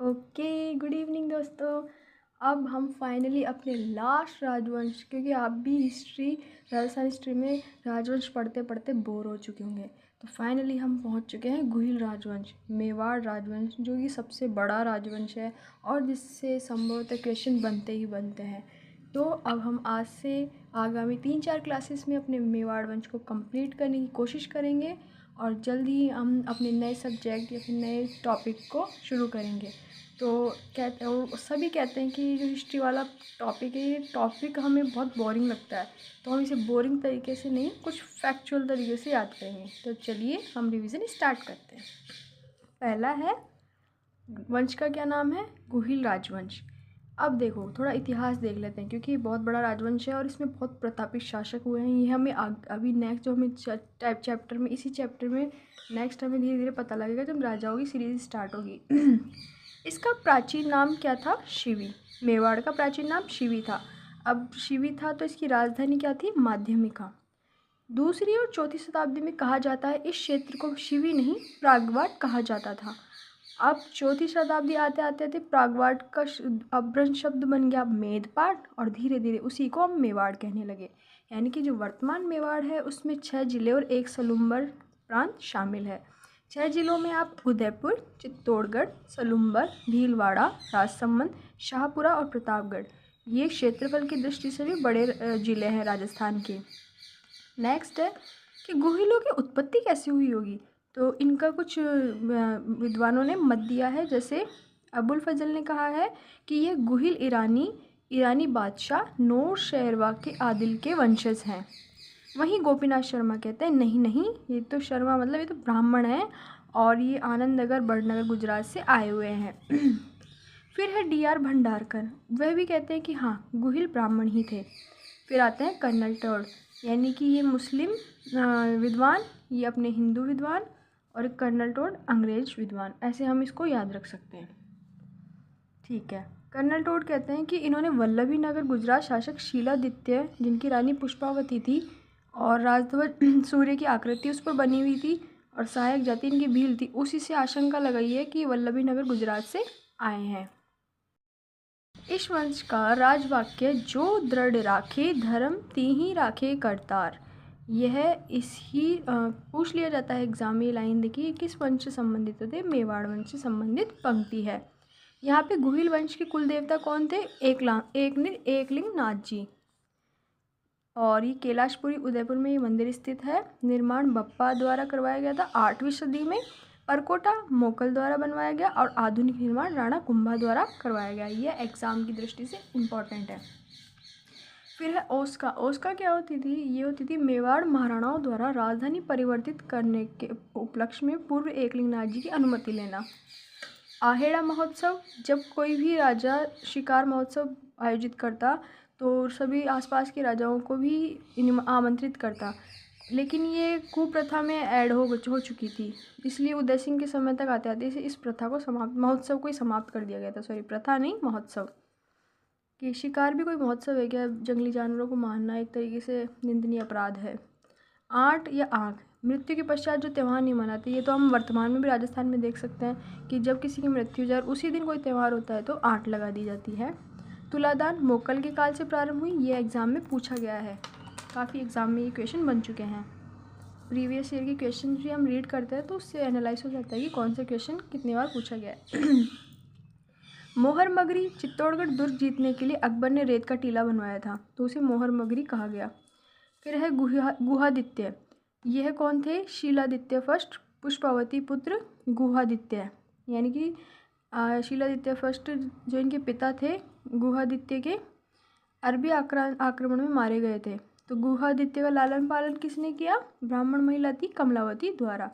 Okay, good evening दोस्तों। अब हम फाइनली अपने लास्ट राजवंश, क्योंकि आप भी राजस्थान हिस्ट्री में राजवंश पढ़ते पढ़ते बोर हो चुके होंगे, तो फाइनली हम पहुंच चुके हैं गुहिल राजवंश, मेवाड़ राजवंश, जो कि सबसे बड़ा राजवंश है और जिससे संभवतः क्वेश्चन बनते ही बनते हैं। तो अब हम आज से आगामी 3-4 क्लासेस में अपने मेवाड़ वंश को कंप्लीट करने की कोशिश करेंगे और जल्द ही हम अपने नए सब्जेक्ट या फिर नए टॉपिक को शुरू करेंगे। तो कहते और सभी कहते हैं कि जो हिस्ट्री वाला टॉपिक है, ये टॉपिक हमें बहुत बोरिंग लगता है, तो हम इसे बोरिंग तरीके से नहीं, कुछ फैक्चुअल तरीके से याद करेंगे। तो चलिए हम रिवीजन स्टार्ट करते हैं। पहला है, वंश का क्या नाम है? गुहिल राजवंश। अब देखो, थोड़ा इतिहास देख लेते हैं, क्योंकि ये बहुत बड़ा राजवंश है और इसमें बहुत प्रतापी शासक हुए हैं। ये हमें अभी नेक्स्ट जो हमें चैप्टर में, इसी चैप्टर में नेक्स्ट हमें धीरे धीरे पता लगेगा जब राजाओं की सीरीज स्टार्ट होगी। इसका प्राचीन नाम क्या था? शिवी। मेवाड़ का प्राचीन नाम शिवी था। अब शिवी था तो इसकी राजधानी क्या थी? माध्यमिका। दूसरी और चौथी शताब्दी में कहा जाता है इस क्षेत्र को शिवी नहीं, प्रागवाट कहा जाता था। अब चौथी शताब्दी आते आते प्रागवाट का अपभ्रंश शब्द बन गया मेदपाट, और धीरे धीरे उसी को हम मेवाड़ कहने लगे। यानी कि जो वर्तमान मेवाड़ है उसमें 6 जिले और 1 सलुम्बर प्रांत शामिल है। 6 जिलों में आप उदयपुर, चित्तौड़गढ़, सलुम्बर, भीलवाड़ा, राजसमंद, शाहपुरा और प्रतापगढ़, ये क्षेत्रफल की दृष्टि से भी बड़े जिले हैं राजस्थान के। नेक्स्ट है कि गुहिलों की उत्पत्ति कैसे हुई होगी। तो इनका कुछ विद्वानों ने मत दिया है, जैसे अबुल फजल ने कहा है कि ये गुहिल ईरानी बादशाह नूर शेरवा के आदिल के वंशज हैं। वहीं गोपीनाथ शर्मा कहते हैं नहीं नहीं, ये तो शर्मा मतलब ये तो ब्राह्मण है और ये आनंद नगर बड़नगर गुजरात से आए हुए हैं। फिर है D.R. भंडारकर, वह भी कहते हैं कि हाँ, गुहिल ब्राह्मण ही थे। फिर आते हैं कर्नल टोड, यानी कि ये मुस्लिम विद्वान, ये अपने हिंदू विद्वान, और कर्नल टोड अंग्रेज विद्वान, ऐसे हम इसको याद रख सकते हैं। ठीक है। कर्नल टोड कहते हैं कि इन्होंने वल्लभी नगर गुजरात शासक शीलादित्य, जिनकी रानी पुष्पावती थी और राजध्वज सूर्य की आकृति उस पर बनी हुई थी और सहायक जाति इनकी भील थी, उसी से आशंका लगाई है कि वल्लभी नगर गुजरात से आए हैं। इस वंश का राजवाक्य जो दृढ़ राखे धर्म तीही राखे करतार, यह पूछ लिया जाता है एग्जाम में। लाइन देखिए, किस वंश से संबंधित होते? मेवाड़ वंश से संबंधित पंक्ति है। यहाँ पे गुहिल वंश के कुल देवता कौन थे? एकलिंग नाथ जी। और ये कैलाशपुरी उदयपुर में ये मंदिर स्थित है। निर्माण बप्पा द्वारा करवाया गया था 8वीं सदी में। परकोटा मोकल द्वारा बनवाया गया और आधुनिक निर्माण राणा कुंभा द्वारा करवाया गया। यह एग्जाम की दृष्टि से इम्पॉर्टेंट है। फिर है ओस्का। ओस्का क्या होती थी? ये होती थी मेवाड़ महाराणाओं द्वारा राजधानी परिवर्तित करने के उपलक्ष्य में पूर्व एकलिंगनाथ जी की अनुमति लेना। आहेड़ा महोत्सव, जब कोई भी राजा शिकार महोत्सव आयोजित करता तो सभी आसपास के राजाओं को भी आमंत्रित करता, लेकिन ये कुप्रथा में ऐड हो चुकी थी, इसलिए उदय सिंह के समय तक आते आते इस प्रथा को महोत्सव को ही समाप्त कर दिया गया था। सॉरी, प्रथा नहीं, महोत्सव। कि शिकार भी कोई महोत्सव है क्या? जंगली जानवरों को मारना एक तरीके से निंदनीय अपराध है। आंट या आँख, मृत्यु के पश्चात जो त्यौहार नहीं मनाते, ये तो हम वर्तमान में भी राजस्थान में देख सकते हैं कि जब किसी की मृत्यु हो जाए और उसी दिन कोई त्यौहार होता है तो आंट लगा दी जाती है। तुलादान मोकल के काल से प्रारंभ हुई, ये एग्ज़ाम में पूछा गया है, काफ़ी एग्ज़ाम में ये क्वेश्चन बन चुके हैं। प्रीवियस ईयर के क्वेश्चन भी हम रीड करते हैं तो उससे एनालाइज हो जाता है कि कौन सा क्वेश्चन कितनी बार पूछा गया है। मोहर मगरी, चित्तौड़गढ़ दुर्ग जीतने के लिए अकबर ने रेत का टीला बनवाया था तो उसे मोहर मगरी कहा गया। फिर है गुहादित्य, यह कौन थे? शीलादित्य फर्स्ट, पुष्पावती पुत्र गुहादित्य, यानी कि शीलादित्य फर्स्ट जो इनके पिता थे गुहादित्य के, अरबी आक्रमण में मारे गए थे। तो गुहादित्य का लालन पालन किसने किया? ब्राह्मण महिला थी कमलावती द्वारा।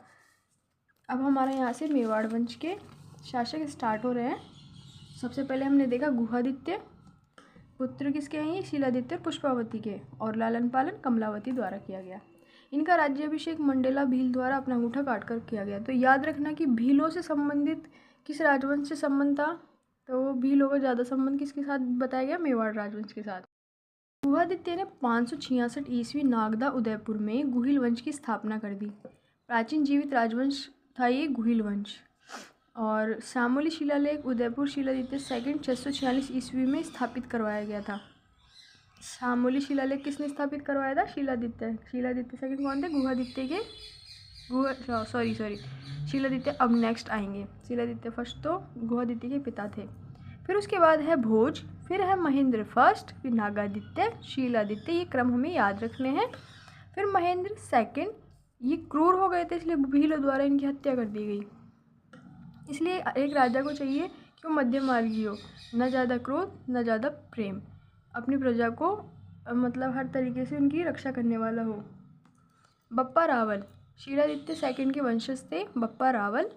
अब हमारा यहाँ से मेवाड़ वंश के शासक स्टार्ट हो रहे हैं। सबसे पहले हमने देखा गुहादित्य, पुत्र किसके हैं? ये शीलादित्य पुष्पावती के, और लालन पालन कमलावती द्वारा किया गया। इनका राज्याभिषेक मंडेला भील द्वारा अपना अंगूठा काटकर किया गया। तो याद रखना कि भीलों से संबंधित किस राजवंश से संबंध था? तो भीलों का ज़्यादा संबंध किसके साथ बताया गया? मेवाड़ राजवंश के साथ। गुहादित्य ने 566 ईस्वी नागदा उदयपुर में गुहिल वंश की स्थापना कर दी। प्राचीन जीवित राजवंश था ये गुहिल वंश। और शामली शिलालेख उदयपुर शिलादित्य सेकंड 646 ईस्वी में स्थापित करवाया गया था। शामली शिलालेख किसने स्थापित करवाया था? शिलादित्य सेकंड कौन थे? गुहादित्य के सॉरी शिलादित्य अब नेक्स्ट आएंगे। शिलादित्य फर्स्ट तो गुहादित्य के पिता थे। फिर उसके बाद है भोज, फिर है महेंद्र फर्स्ट, फिर नागादित्य, शीलादित्य, ये क्रम हमें याद रखने हैं। फिर महेंद्र सेकंड, ये क्रूर हो गए थे इसलिए भीलों द्वारा इनकी हत्या कर दी गई। इसलिए एक राजा को चाहिए कि वो मध्यम मार्गी हो, न ज़्यादा क्रोध न ज़्यादा प्रेम, अपनी प्रजा को मतलब हर तरीके से उनकी रक्षा करने वाला हो। बप्पा रावल शीलादित्य सेकंड के वंशज थे। बप्पा रावल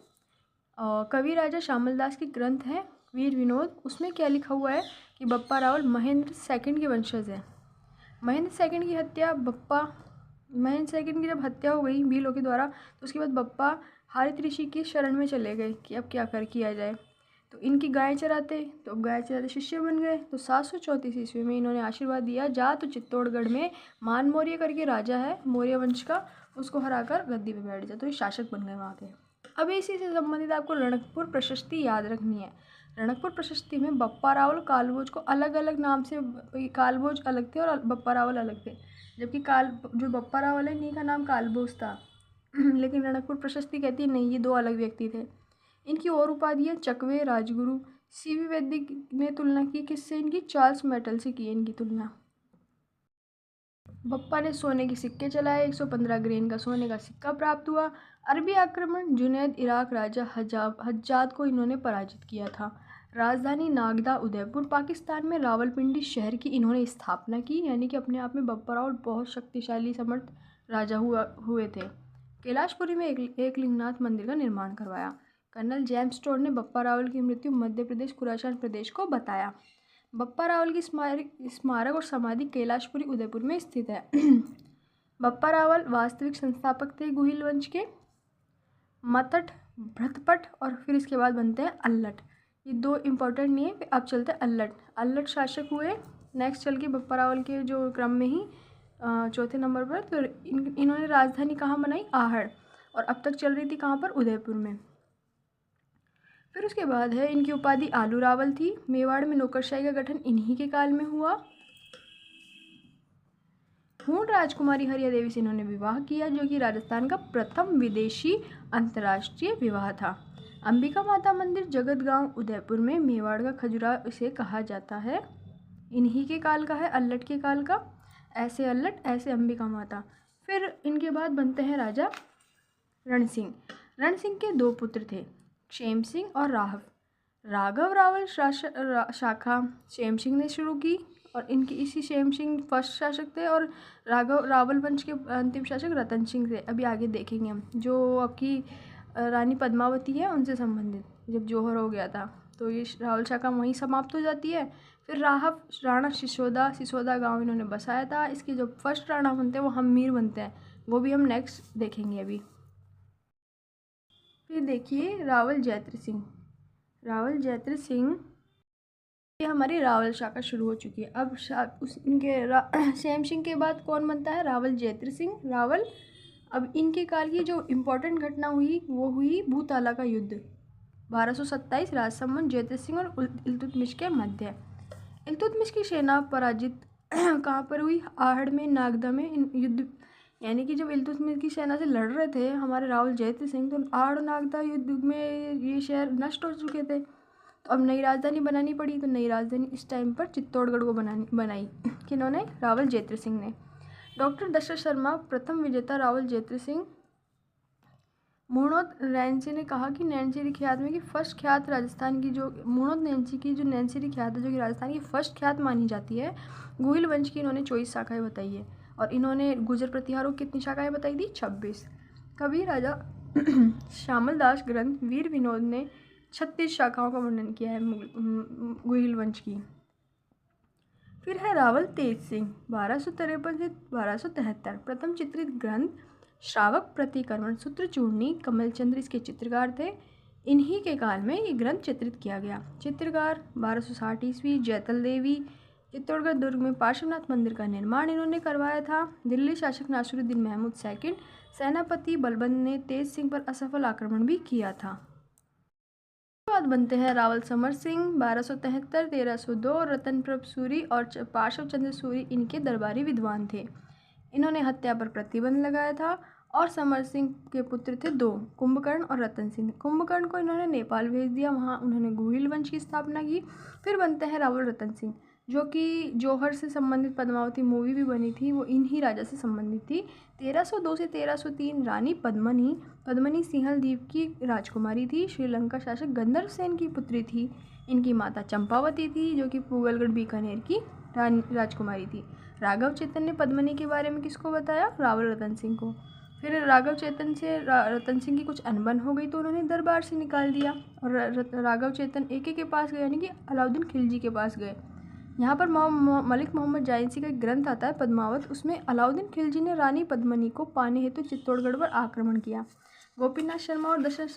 कवि राजा श्यामल दास की ग्रंथ है वीर विनोद, उसमें क्या लिखा हुआ है कि बप्पा रावल महेंद्र सेकंड के वंशज हैं। महेंद्र सेकंड की जब हत्या हो गई भीलों के द्वारा, तो उसके बाद बप्पा हारित ऋषि की शरण में चले गए कि अब क्या किया जाए। तो इनकी गाय चराते शिष्य बन गए। तो 734 ईस्वी में इन्होंने आशीर्वाद दिया, जा तो चित्तौड़गढ़ में मान मौर्य करके राजा है मौर्य वंश का, उसको हराकर गद्दी पे बैठ जा। तो ये शासक बन गए वहाँ के। अब इसी से संबंधित आपको रणकपुर प्रशस्ति याद रखनी है। रणकपुर प्रशस्ति में बप्पा रावल कालभोज को अलग अलग नाम से, कालभोज अलग थे और बप्पा रावल अलग थे, जबकि जो बप्पा रावल है इन्हीं का नाम कालभोज था। लेकिन रणकपुर प्रशस्ति कहती है नहीं, ये दो अलग व्यक्ति थे। इनकी और उपाधियाँ चकवे, राजगुरु। सीवी वैदिक ने तुलना की किससे? इनकी चार्ल्स मेटल से की इनकी तुलना। बप्पा ने सोने के सिक्के चलाए, 115 ग्रेन का सोने का सिक्का प्राप्त हुआ। अरबी आक्रमण, जुनैद इराक राजा हज्जाद को इन्होंने पराजित किया था। राजधानी नागदा उदयपुर, पाकिस्तान में रावलपिंडी शहर की इन्होंने स्थापना की, यानी कि अपने आप में बप्पा रावल बहुत शक्तिशाली समर्थ राजा हुए थे। कैलाशपुरी में एक लिंगनाथ मंदिर का निर्माण करवाया। कर्नल जेम्स टोड ने बप्पा रावल की मृत्यु मध्य प्रदेश खुरासान प्रदेश को बताया। बप्पा रावल की स्मारक और समाधि कैलाशपुरी उदयपुर में स्थित है। बप्पा रावल वास्तविक संस्थापक थे गुहिल वंश के। मतट, भ्रतपट और फिर इसके बाद बनते हैं अल्लट। ये दो इम्पोर्टेंट नहीं है। अब चलते हैं अल्लट शासक हुए नेक्स्ट चल के बप्पा रावल के जो क्रम में ही चौथे नंबर पर। तो इन्होंने राजधानी कहाँ बनाई? आहड़, और अब तक चल रही थी कहाँ पर? उदयपुर में। फिर उसके बाद है इनकी उपाधि आलू रावल थी। मेवाड़ में नौकरशाही का गठन इन्हीं के काल में हुआ। हूण राजकुमारी हरिया देवी से इन्होंने विवाह किया, जो कि राजस्थान का प्रथम विदेशी अंतर्राष्ट्रीय विवाह था। अंबिका माता मंदिर जगतगांव उदयपुर में, मेवाड़ का खजुराहो इसे कहा जाता है। इन्हीं के काल का है, अल्लट के काल का। ऐसे अल्लट ऐसे अंबिका माता। फिर इनके बाद बनते हैं राजा रणसिंह। रणसिंह के दो पुत्र थे, क्षेम सिंह और राघव रावल शाखा क्षेम सिंह ने शुरू की, और इनकी इसी क्षेम सिंह फर्स्ट शासक थे, और राघव रावल वंश के अंतिम शासक रतन सिंह थे। अभी आगे देखेंगे हम, जो आपकी रानी पद्मावती है उनसे संबंधित, जब जौहर हो गया था तो ये रावल शाखा वहीं समाप्त हो जाती है। फिर राणा सिसोदा गांव इन्होंने बसाया था। इसके जो फर्स्ट राणा बनते हैं वो हम्मीर बनते हैं, वो भी हम नेक्स्ट देखेंगे अभी। फिर देखिए रावल जयत्र सिंह, ये हमारी रावल शाखा शुरू हो चुकी है। अब इनके क्षेम सिंह के बाद कौन बनता है? रावल जयत्र सिंह रावल। अब इनके काल की जो इम्पोर्टेंट घटना हुई वो हुई भूताला का युद्ध, 1227, राजसमंद जयत्र सिंह और इल्तुतमिश के मध्य। इल्तुतमिश की सेना पराजित कहाँ पर हुई? आहड़ में, नागदा में युद्ध, यानी कि जब इल्तुतमिश की सेना से लड़ रहे थे हमारे रावल जयत्र सिंह, तो आहड़ नागदा युद्ध में ये शहर नष्ट हो चुके थे। तो अब नई राजधानी बनानी पड़ी। तो नई राजधानी इस टाइम पर चित्तौड़गढ़ को बनाई किन्होंने? रावल जयत्र सिंह ने। डॉक्टर दशरथ शर्मा प्रथम विजेता रावल जयत्र सिंह। मुहणोद नैन्सी ने कहा कि नैन्सी ख्यात में कि फर्स्ट ख्यात राजस्थान की जो मुहणोद नैन्सी की जो नैन्सी ख्यात है, जो कि राजस्थान की फर्स्ट ख्यात मानी जाती है। गुहिल वंश की इन्होंने 24 शाखाएँ बताई है, और इन्होंने गुजर प्रतिहारों की कितनी शाखाएँ बताई थी? 26। कवि राजा श्यामल दास ग्रंथ वीर विनोद ने 36 शाखाओं का वर्णन किया है गुहिल वंश की। फिर है रावल तेज सिंह, 1253 से 1273। प्रथम चित्रित ग्रंथ श्रावक प्रतिक्रमण सूत्रचूर्णी, कमलचंद्र इसके चित्रकार थे। इन्हीं के काल में ये ग्रंथ चित्रित किया गया। चित्रकार 1260 ईस्वी जैतल देवी। चित्तौड़गढ़ दुर्ग में पार्श्वनाथ मंदिर का निर्माण इन्होंने करवाया था। दिल्ली शासक नासिरुद्दीन महमूद सेकंड, सेनापति बलबंद ने तेज सिंह पर असफल आक्रमण भी किया था। बाद बनते हैं रावल समर सिंह 1273, 1302, रतन प्रभ सूरी और पार्श्व चंद्र सूरी इनके दरबारी विद्वान थे। इन्होंने हत्या पर प्रतिबंध लगाया था और समर सिंह के पुत्र थे दो, कुंभकर्ण और रतन सिंह। कुंभकर्ण को इन्होंने नेपाल भेज दिया, वहाँ उन्होंने गोहिल वंश की स्थापना की। फिर बनते हैं रावल रतन सिंह, जो कि जौहर से संबंधित पद्मावती मूवी भी बनी थी, वो इन्हीं राजा से संबंधित थी। 1302 से 1303 रानी पद्मनी सिंहल द्वीप की राजकुमारी थी। श्रीलंका शासक गंधर्व सेन की पुत्री थी। इनकी माता चंपावती थी, जो कि पूगलगढ़ बीकानेर की राजकुमारी थी। राघव चेतन ने पद्मनी के बारे में किसको बताया? रावल रतन सिंह को। फिर राघव चेतन से रतन सिंह की कुछ अनबन हो गई तो उन्होंने दरबार से निकाल दिया और राघव चेतन एके के पास गए, यानी कि अलाउद्दीन खिलजी के पास गए। यहाँ पर मलिक मोहम्मद जायसी का एक ग्रंथ आता है पद्मावत, उसमें अलाउद्दीन खिलजी ने रानी पद्मनी को पाने हेतु चित्तौड़गढ़ पर आक्रमण किया। गोपीनाथ शर्मा और दशरथ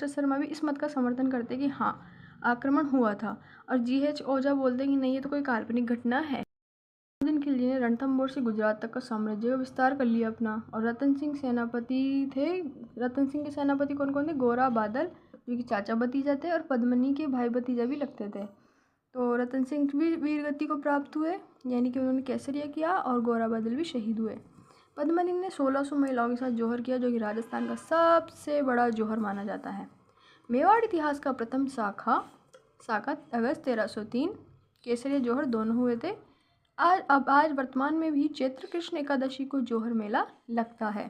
शर्मा भी इस मत का समर्थन करते कि हाँ आक्रमण हुआ था, और GH ओझा बोलते हैं कि नहीं, ये तो कोई काल्पनिक घटना है। अलाउद्दीन खिलजी ने रणथंभौर से गुजरात तक का साम्राज्य का विस्तार कर लिया अपना, और रतन सिंह सेनापति थे। रतन सिंह के सेनापति कौन कौन थे? गोरा बादल, जो कि चाचा भतीजा थे, और पद्मनी के भाई भतीजा भी लगते थे। तो रतन सिंह भी वीरगति को प्राप्त हुए, यानी कि उन्होंने केसरिया किया, और गोरा बादल भी शहीद हुए। पद्मनी ने 1600 महिलाओं के साथ जौहर किया, जो कि राजस्थान का सबसे बड़ा जौहर माना जाता है। मेवाड़ इतिहास का प्रथम शाखा अगस्त 1303, केसरिया जौहर दोनों हुए थे। आज वर्तमान में भी चैत्र कृष्ण एकादशी को जौहर मेला लगता है।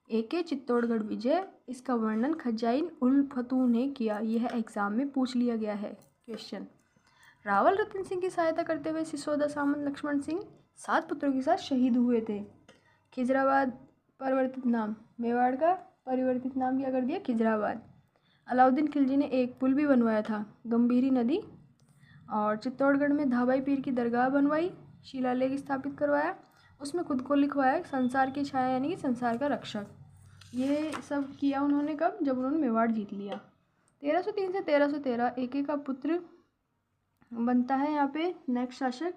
एके चित्तौड़गढ़ विजय, इसका वर्णन खजाइन उल फतूह ने किया। यह एग्जाम में पूछ लिया गया है क्वेश्चन। रावल रतन सिंह की सहायता करते हुए सिसोदा सामंत लक्ष्मण सिंह 7 पुत्रों के साथ शहीद हुए थे। खिजराबाद परिवर्तित नाम, मेवाड़ का परिवर्तित नाम क्या कर दिया? खिजराबाद। अलाउद्दीन खिलजी ने एक पुल भी बनवाया था, गंभीरी नदी, और चित्तौड़गढ़ में धाबाई पीर की दरगाह बनवाई, शिलालेख स्थापित करवाया, उसमें खुद को लिखवाया संसार की छाया, यानी कि संसार का रक्षक। ये सब किया उन्होंने कब? जब उन्होंने मेवाड़ जीत लिया। 1303 से 1313 एके का पुत्र बनता है यहाँ पे नेक्स्ट शासक।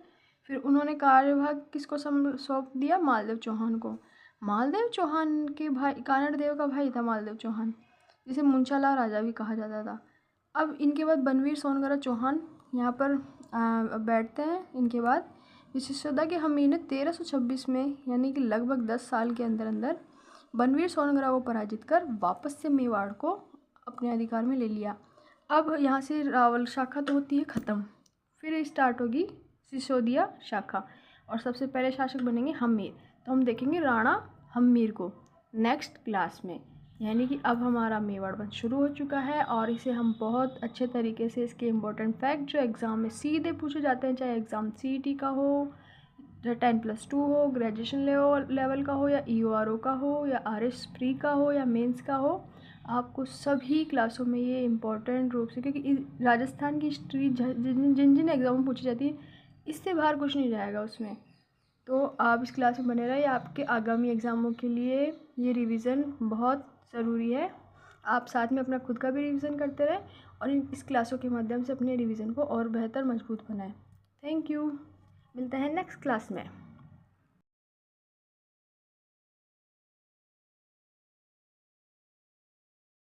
फिर उन्होंने कार्यभाग किसको सौंप दिया? मालदेव चौहान को। मालदेव चौहान के भाई, कानड़देव का भाई था मालदेव चौहान, जिसे मुंशाला राजा भी कहा जाता था। अब इनके बाद बनवीर सोनगरा चौहान यहाँ पर बैठते हैं। इनके बाद विशिष्टता के हमीर ने 1326 में, यानी कि लगभग 10 साल के अंदर बनवीर सोनगरा को पराजित कर वापस से मेवाड़ को अपने अधिकार में ले लिया। अब यहाँ से रावल शाखा तो होती है ख़त्म, फिर स्टार्ट होगी सिसोदिया शाखा, और सबसे पहले शासक बनेंगे हमीर। तो हम देखेंगे राणा हमीर को नेक्स्ट क्लास में। यानी कि अब हमारा मेवाड़ वंश शुरू हो चुका है, और इसे हम बहुत अच्छे तरीके से इसके इम्पोर्टेंट फैक्ट जो एग्ज़ाम में सीधे पूछे जाते हैं, चाहे एग्ज़ाम CET का हो, 10+2 हो, ग्रेजुएशन लेवल का हो, या EORO का हो, या RS प्री का हो, या मेंस का हो, आपको सभी क्लासों में ये इम्पोर्टेंट रूप से, क्योंकि राजस्थान की हिस्ट्री जिन एग्ज़ाम में पूछी जाती है, इससे बाहर कुछ नहीं जाएगा उसमें। तो आप इस क्लास में बने रहिए, आपके आगामी एग्ज़ामों के लिए ये रिवीजन बहुत ज़रूरी है। आप साथ में अपना खुद का भी रिवीजन करते रहें, और इस क्लासों के माध्यम से अपने रिवीजन को और बेहतर मजबूत बनाएं। थैंक यू, मिलते हैं नेक्स्ट क्लास में।